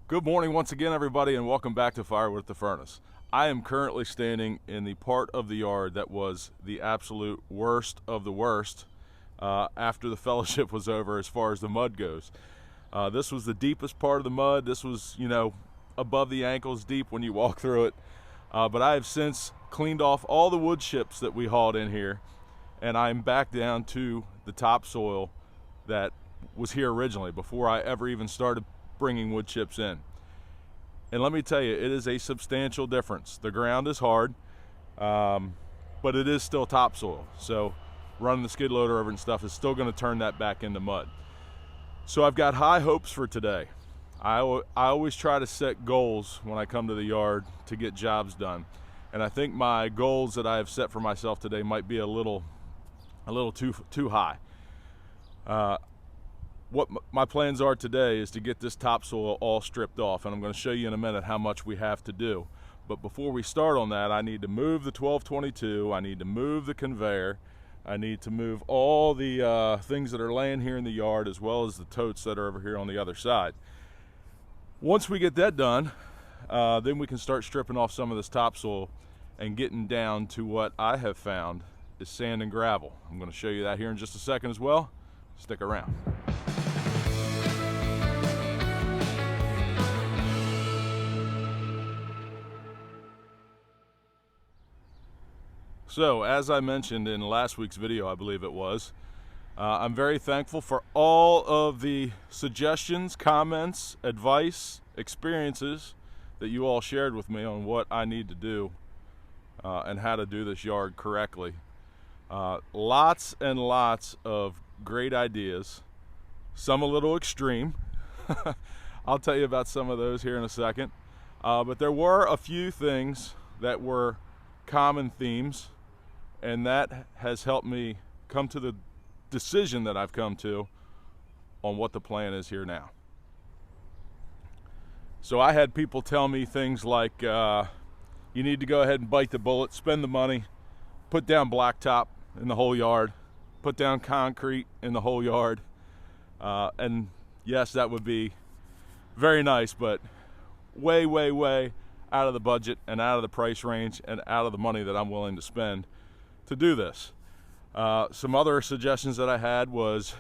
Good morning once again, everybody, and welcome back to Firewood at the Furnace. I am currently standing in the part of the yard that was the absolute worst of the worst after the fellowship was over as far as the mud goes. This was the deepest part of the mud. This was, above the ankles deep when you walk through it. But I have since cleaned off all the wood chips that we hauled in here, and I'm back down to the topsoil that was here originally before I ever even started bringing wood chips in. And let me tell you, it is a substantial difference. The ground is hard, but it is still topsoil. So running the skid loader over and stuff is still going to turn that back into mud. So I've got high hopes for today. I always try to set goals when I come to the yard to get jobs done. And I think my goals that I have set for myself today might be a little too high. What my plans are today is to get this topsoil all stripped off, and I'm going to show you in a minute how much we have to do. But before we start on that, I need to move the 1222, I need to move the conveyor, I need to move all the things that are laying here in the yard, as well as the totes that are over here on the other side. Once we get that done, then we can start stripping off some of this topsoil and getting down to what I have found is sand and gravel. I'm going to show you that here in just a second as well. Stick around. So, as I mentioned in last week's video, I believe it was, I'm very thankful for all of the suggestions, comments, advice, experiences that you all shared with me on what I need to do and how to do this yard correctly. Lots and lots of great ideas, some a little extreme. I'll tell you about some of those here in a second. But there were a few things that were common themes, and that has helped me come to the decision that I've come to on what the plan is here now. So I had people tell me things like, you need to go ahead and bite the bullet, spend the money, put down blacktop in the whole yard, put down concrete in the whole yard. And yes, that would be very nice, but way, way, way out of the budget and out of the price range and out of the money that I'm willing to spend to do this. Some other suggestions that I had was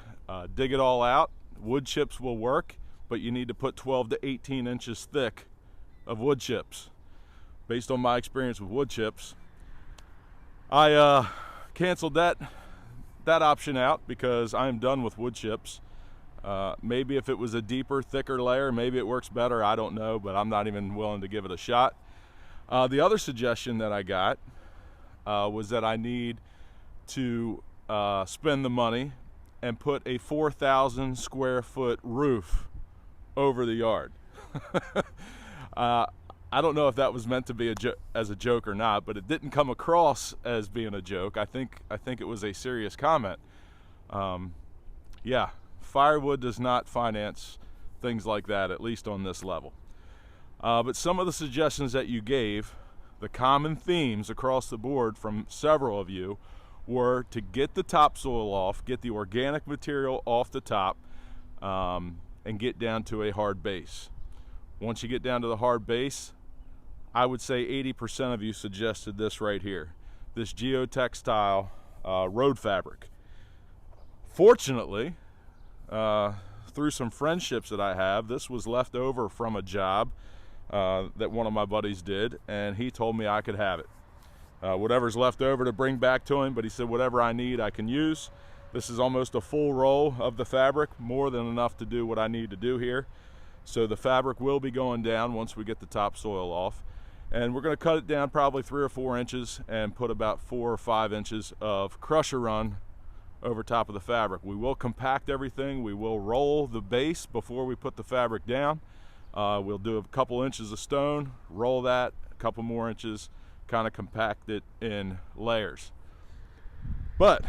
dig it all out. Wood chips will work, but you need to put 12 to 18 inches thick of wood chips. Based on my experience with wood chips, I canceled that option out because I'm done with wood chips. Maybe if it was a deeper, thicker layer, maybe it works better. I don't know, but I'm not even willing to give it a shot. The other suggestion that I got was that I need to spend the money and put a 4,000 square foot roof over the yard. I don't know if that was meant to be as a joke or not, but it didn't come across as being a joke. I think it was a serious comment. Yeah, Firewood does not finance things like that, at least on this level. But some of the suggestions that you gave, the common themes across the board from several of you, were to get the topsoil off, get the organic material off the top, and get down to a hard base. Once you get down to the hard base, I would say 80% of you suggested this right here, this geotextile road fabric. Fortunately, through some friendships that I have, this was left over from a job that one of my buddies did, and he told me I could have it. Whatever's left over to bring back to him, but he said whatever I need I can use. This is almost a full roll of the fabric, more than enough to do what I need to do here. So the fabric will be going down once we get the topsoil off. And we're going to cut it down probably 3 or 4 inches and put about 4 or 5 inches of crusher run over top of the fabric. We will compact everything. We will roll the base before we put the fabric down. We'll do a couple inches of stone, roll that, a couple more inches, kind of compact it in layers. But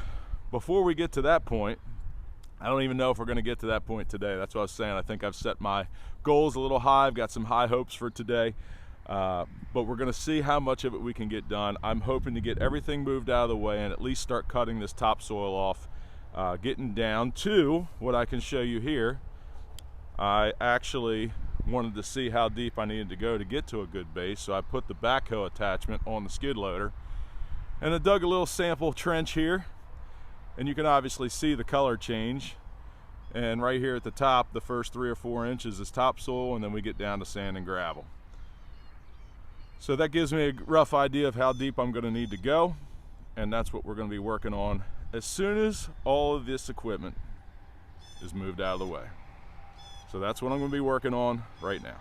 before we get to that point, I don't even know if we're going to get to that point today. That's what I was saying. I think I've set my goals a little high. I've got some high hopes for today. But we're going to see how much of it we can get done. I'm hoping to get everything moved out of the way and at least start cutting this topsoil off, getting down to what I can show you here. I actually wanted to see how deep I needed to go to get to a good base, so I put the backhoe attachment on the skid loader. And I dug a little sample trench here, and you can obviously see the color change. And right here at the top, the first 3 or 4 inches is topsoil, and then we get down to sand and gravel. So that gives me a rough idea of how deep I'm going to need to go, and that's what we're going to be working on as soon as all of this equipment is moved out of the way. So that's what I'm going to be working on right now.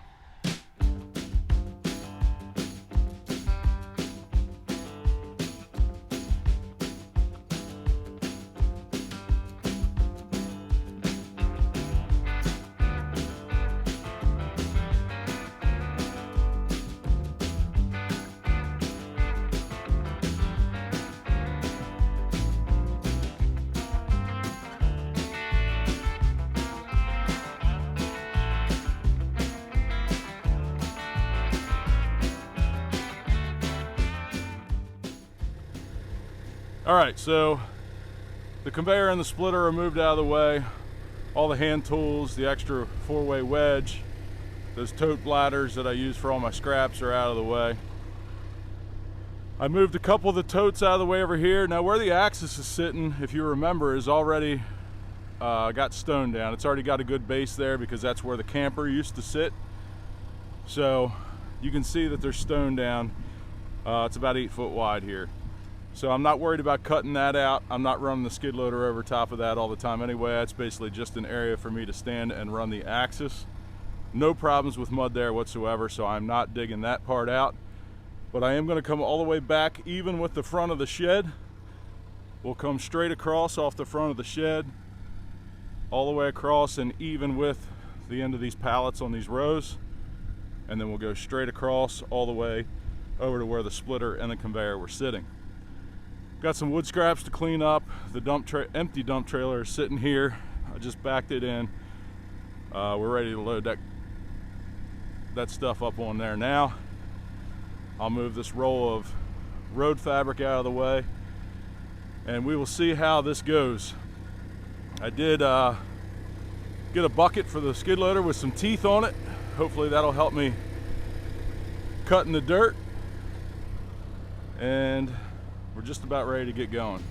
All right, so the conveyor and the splitter are moved out of the way. All the hand tools, the extra 4-way wedge, those tote bladders that I use for all my scraps are out of the way. I moved a couple of the totes out of the way over here. Now where the axis is sitting, if you remember, is already got stone down. It's already got a good base there because that's where the camper used to sit. So you can see that there's stone down. It's about 8 foot wide here. So I'm not worried about cutting that out. I'm not running the skid loader over top of that all the time anyway. It's basically just an area for me to stand and run the axis. No problems with mud there whatsoever, so I'm not digging that part out. But I am going to come all the way back even with the front of the shed. We'll come straight across off the front of the shed, all the way across and even with the end of these pallets on these rows. And then we'll go straight across all the way over to where the splitter and the conveyor were sitting. Got some wood scraps to clean up. The empty dump trailer is sitting here. I just backed it in. We're ready to load that stuff up on there now. I'll move this roll of road fabric out of the way, and we will see how this goes. I did get a bucket for the skid loader with some teeth on it. Hopefully that'll help me cut in the dirt, and we're just about ready to get going.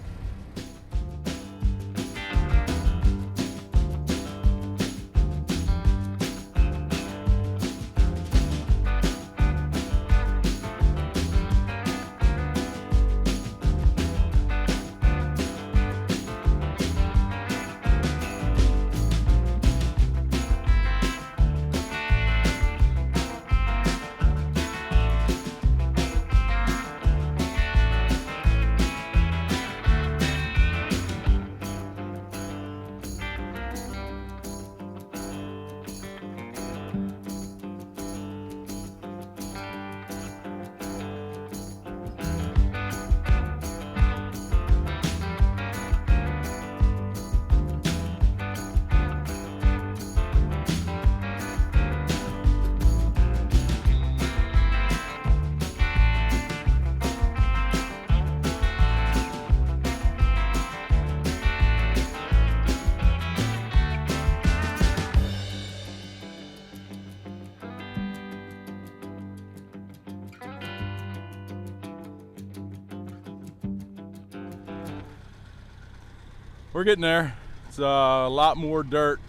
We're getting there. It's a lot more dirt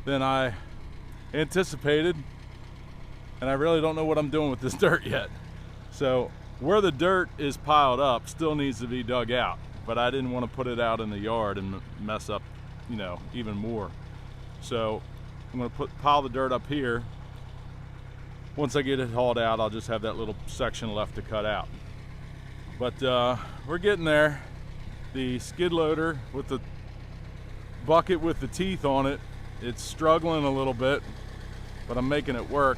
than I anticipated, and I really don't know what I'm doing with this dirt yet. So where the dirt is piled up still needs to be dug out, but I didn't want to put it out in the yard and mess up, you know, even more. So I'm going to pile the dirt up here. Once I get it hauled out, I'll just have that little section left to cut out. But we're getting there. The skid loader with the bucket with the teeth on it, it's struggling a little bit, but I'm making it work.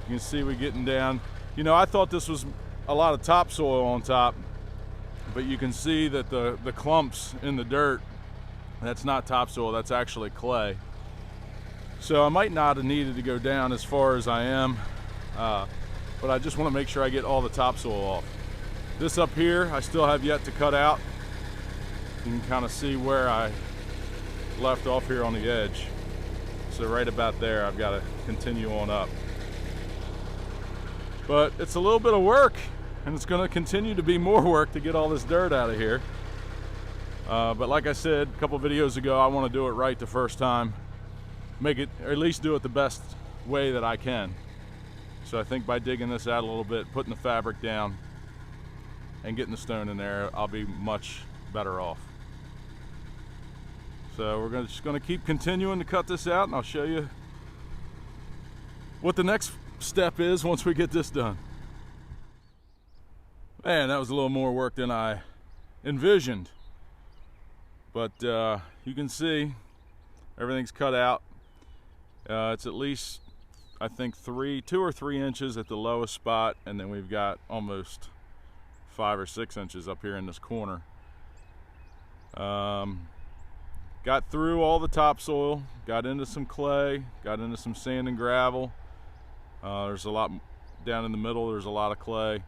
You can see we're getting down. You know, I thought this was a lot of topsoil on top, but you can see that the clumps in the dirt, that's not topsoil, that's actually clay. So I might not have needed to go down as far as I am, but I just want to make sure I get all the topsoil off. This up here, I still have yet to cut out. You can kind of see where I left off here on the edge. So right about there, I've got to continue on up. But it's a little bit of work, and it's going to continue to be more work to get all this dirt out of here. But like I said a couple videos ago, I want to do it right the first time. Make it, or at least do it the best way that I can. So I think by digging this out a little bit, putting the fabric down, and getting the stone in there, I'll be much better off. So we're just going to keep continuing to cut this out, and I'll show you what the next step is once we get this done. Man, that was a little more work than I envisioned. But you can see everything's cut out. It's at least, I think, 2 or 3 inches at the lowest spot, and then we've got almost 5 or 6 inches up here in this corner. Got through all the topsoil, got into some clay, got into some sand and gravel. There's a lot down in the middle, there's a lot of clay.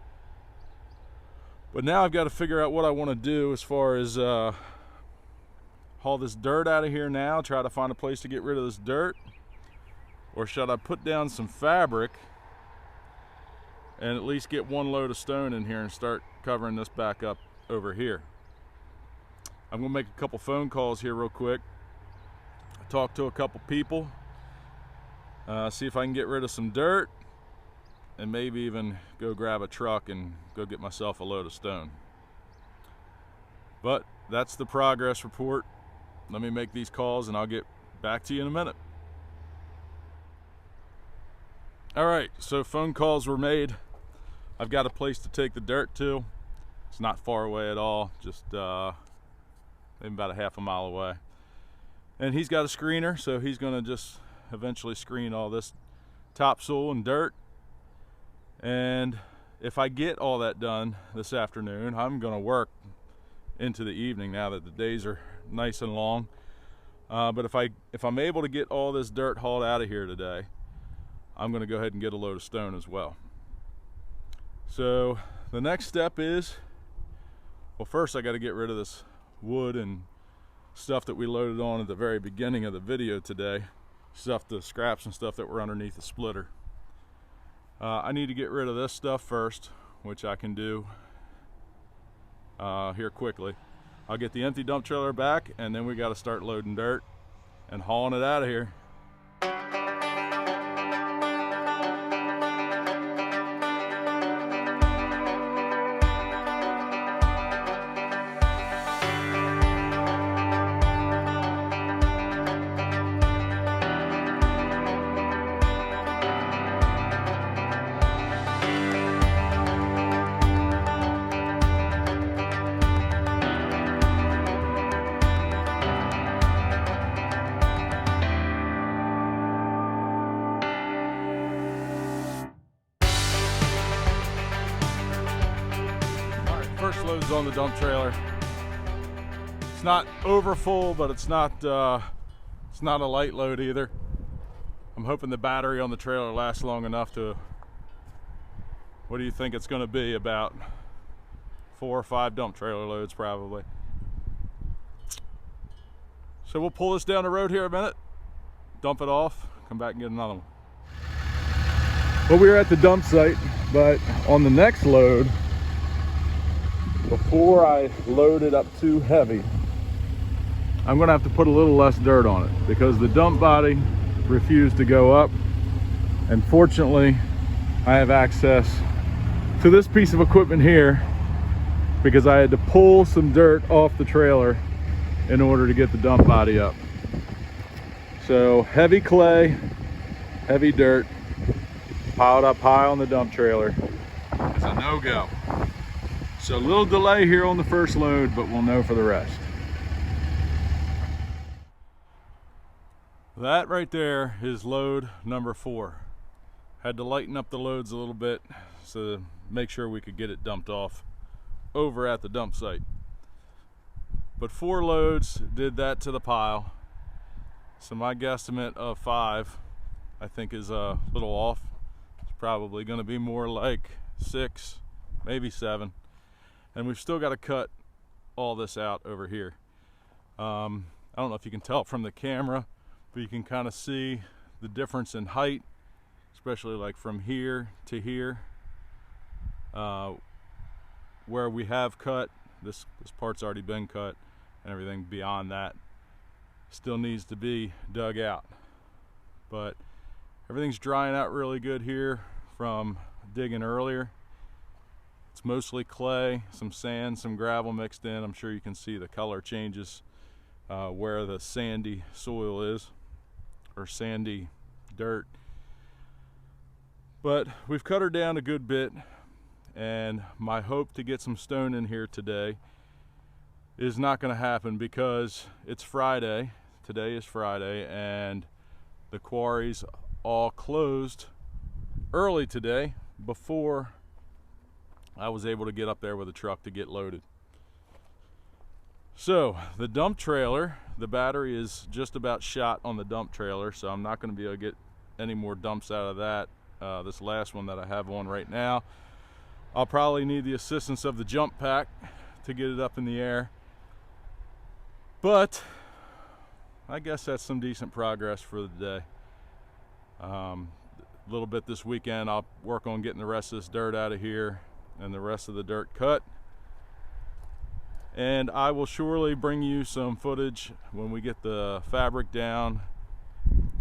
But now I've got to figure out what I want to do as far as haul this dirt out of here now, try to find a place to get rid of this dirt, or should I put down some fabric and at least get 1 load of stone in here and start covering this back up over here. I'm gonna make a couple phone calls here real quick, talk to a couple people, see if I can get rid of some dirt, and maybe even go grab a truck and go get myself a load of stone. But that's the progress report. Let me make these calls and I'll get back to you in a minute. All right, so phone calls were made. I've got a place to take the dirt to. It's not far away at all, just maybe about a half a mile away. And he's got a screener, so he's gonna just eventually screen all this topsoil and dirt. And if I get all that done this afternoon, I'm gonna work into the evening now that the days are nice and long. But if I'm able to get all this dirt hauled out of here today, I'm gonna go ahead and get a load of stone as well. So the next step is, well, first I gotta get rid of this wood and stuff that we loaded on at the very beginning of the video today. The scraps and stuff that were underneath the splitter. I need to get rid of this stuff first, which I can do here quickly. I'll get the empty dump trailer back, and then we got to start loading dirt and hauling it out of here. First load's on the dump trailer. It's not over full, but it's not a light load either. I'm hoping the battery on the trailer lasts long enough to, what do you think it's going to be, about 4 or 5 dump trailer loads probably. So we'll pull this down the road here a minute, dump it off, come back and get another one. Well, we were at the dump site, but on the next load, before I load it up too heavy, I'm gonna have to put a little less dirt on it because the dump body refused to go up. And fortunately, I have access to this piece of equipment here because I had to pull some dirt off the trailer in order to get the dump body up. So heavy clay, heavy dirt, piled up high on the dump trailer is a no-go. So a little delay here on the first load, but we'll know for the rest. That right there is load number 4. Had to lighten up the loads a little bit so make sure we could get it dumped off over at the dump site. But 4 loads did that to the pile. So my guesstimate of 5, I think, is a little off. It's probably going to be more like 6, maybe 7. And we've still got to cut all this out over here. I don't know if you can tell from the camera, but you can kind of see the difference in height, especially like from here to here. Where we have cut, this part's already been cut, and everything beyond that still needs to be dug out. But everything's drying out really good here from digging earlier. It's mostly clay, some sand, some gravel mixed in. I'm sure you can see the color changes where the sandy soil is, or sandy dirt. But we've cut her down a good bit, and my hope to get some stone in here today is not going to happen because it's Friday. Today is Friday, and the quarries all closed early today before I was able to get up there with a truck to get loaded. So the dump trailer, the battery is just about shot on the dump trailer, so I'm not going to be able to get any more dumps out of that. This last one that I have on right now, I'll probably need the assistance of the jump pack to get it up in the air. But I guess that's some decent progress for the day. A little bit this weekend, I'll work on getting the rest of this dirt out of here and the rest of the dirt cut. And I will surely bring you some footage when we get the fabric down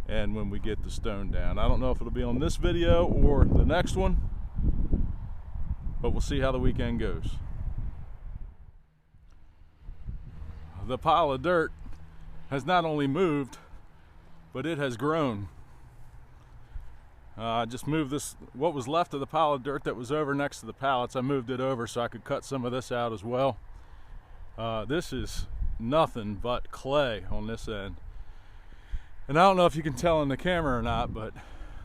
and when we get the stone down. I don't know if it'll be on this video or the next one, but we'll see how the weekend goes. The pile of dirt has not only moved, but it has grown. I just moved this, what was left of the pile of dirt that was over next to the pallets, I moved it over so I could cut some of this out as well. This is nothing but clay on this end. And I don't know if you can tell in the camera or not, but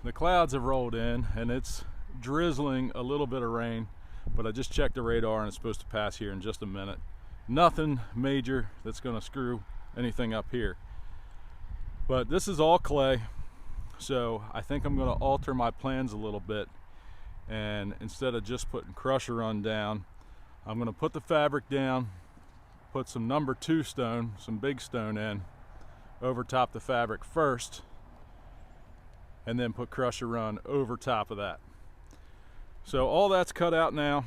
the clouds have rolled in and it's drizzling a little bit of rain, but I just checked the radar and it's supposed to pass here in just a minute. Nothing major that's going to screw anything up here. But this is all clay, so I think I'm going to alter my plans a little bit, and instead of just putting crusher run down, I'm going to put the fabric down, put some number 2 stone, some big stone in over top the fabric first, and then put crusher run over top of that. So all that's cut out now.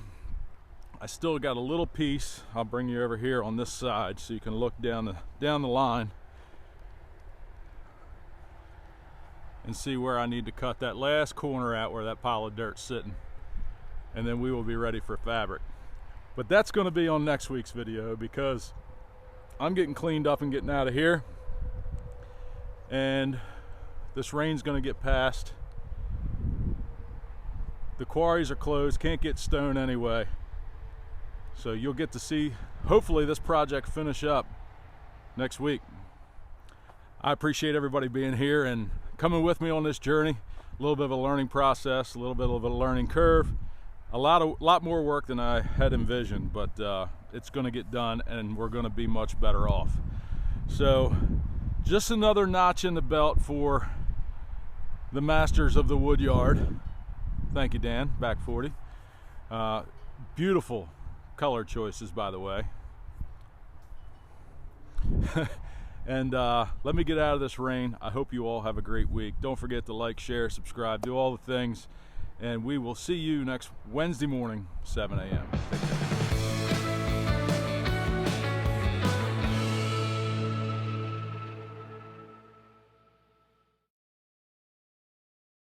I still got a little piece. I'll bring you over here on this side so you can look down the line and see where I need to cut that last corner out where that pile of dirt's sitting, and then we will be ready for fabric. But that's going to be on next week's video because I'm getting cleaned up and getting out of here, and this rain's going to get past. The quarries are closed, can't get stone anyway, so you'll get to see hopefully this project finish up next week. I appreciate everybody being here and coming with me on this journey. A little bit of a learning process, a little bit of a learning curve, a lot more work than I had envisioned, but it's going to get done and we're going to be much better off. So just another notch in the belt for the masters of the wood yard. Thank you, Dan, back 40. Beautiful color choices, by the way. And let me get out of this rain. I hope you all have a great week. Don't forget to like, share, subscribe, do all the things, and we will see you next Wednesday morning, 7 a.m. Take care.